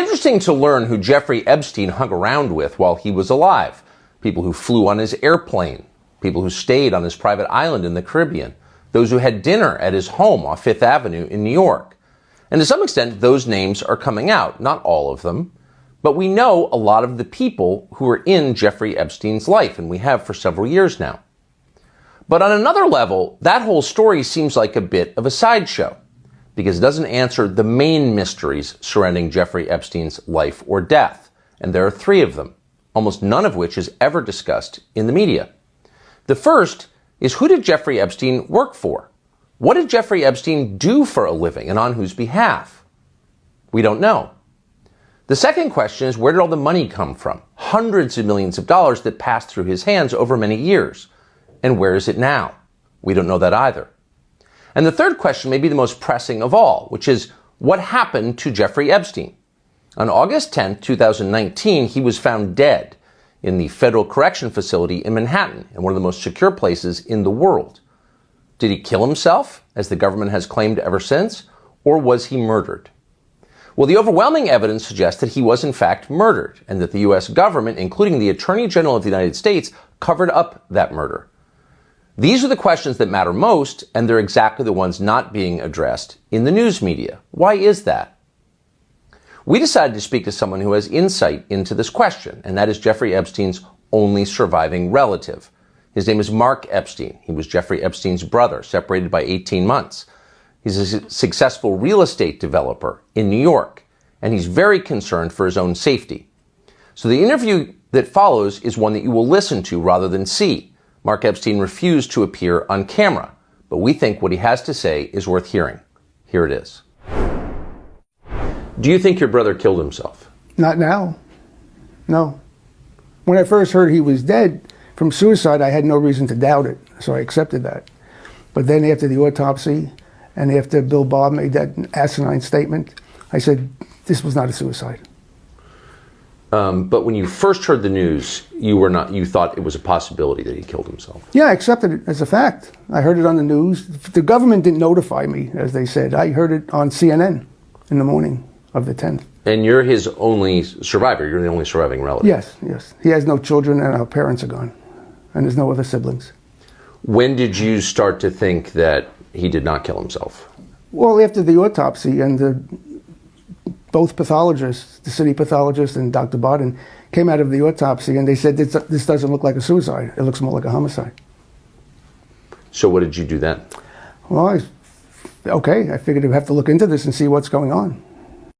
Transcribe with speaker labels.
Speaker 1: Interesting to learn who Jeffrey Epstein hung around with while he was alive. People who flew on his airplane, people who stayed on his private island in the Caribbean, those who had dinner at his home off Fifth Avenue in New York. And to some extent, those names are coming out, not all of them. But we know a lot of the people who are in Jeffrey Epstein's life, and we have for several years now. But on another level, that whole story seems like a bit of a sideshow, because it doesn't answer the main mysteries surrounding Jeffrey Epstein's life or death. And there are three of them, almost none of which is ever discussed in the media. The first is, who did Jeffrey Epstein work for? What did Jeffrey Epstein do for a living, and on whose behalf? We don't know. The second question is, where did all the money come from? Hundreds of millions of dollars that passed through his hands over many years. And where is it now? We don't know that either. And the third question may be the most pressing of all, which is, what happened to Jeffrey Epstein? On August 10, 2019, he was found dead in the Federal Correction Facility in Manhattan, in one of the most secure places in the world. Did he kill himself, as the government has claimed ever since, or was he murdered? Well, the overwhelming evidence suggests that he was in fact murdered, and that the U.S. government, including the Attorney General of the United States, covered up that murder. These are the questions that matter most, and they're exactly the ones not being addressed in the news media. Why is that? We decided to speak to someone who has insight into this question, and that is Jeffrey Epstein's only surviving relative. His name is Mark Epstein. He was Jeffrey Epstein's brother, separated by 18 months. He's a successful real estate developer in New York, and he's very concerned for his own safety. So the interview that follows is one that you will listen to rather than see. Mark Epstein refused to appear on camera, but we think what he has to say is worth hearing. Here it is. Do you think your brother killed himself?
Speaker 2: Not now. No. When I first heard he was dead from suicide, I had no reason to doubt it, so I accepted that. But then after the autopsy, and after Bill Barr made that asinine statement, I said, this was not a suicide.
Speaker 1: But when you first heard the news, you thought it was a possibility that he killed himself.
Speaker 2: Yeah, I accepted it as a fact. I heard it on the news. The government didn't notify me, as they said. I heard it on CNN in the morning of the 10th.
Speaker 1: And you're his only survivor. You're the only surviving relative.
Speaker 2: Yes, yes. He has no children, and our parents are gone. And there's no other siblings.
Speaker 1: When did you start to think that he did not kill himself?
Speaker 2: Well, after the autopsy, and both pathologists, the city pathologist and Dr. Barden, came out of the autopsy, and they said, this doesn't look like a suicide. It looks more like a homicide.
Speaker 1: So what did you do then?
Speaker 2: Well, I figured I'd have to look into this and see what's going on.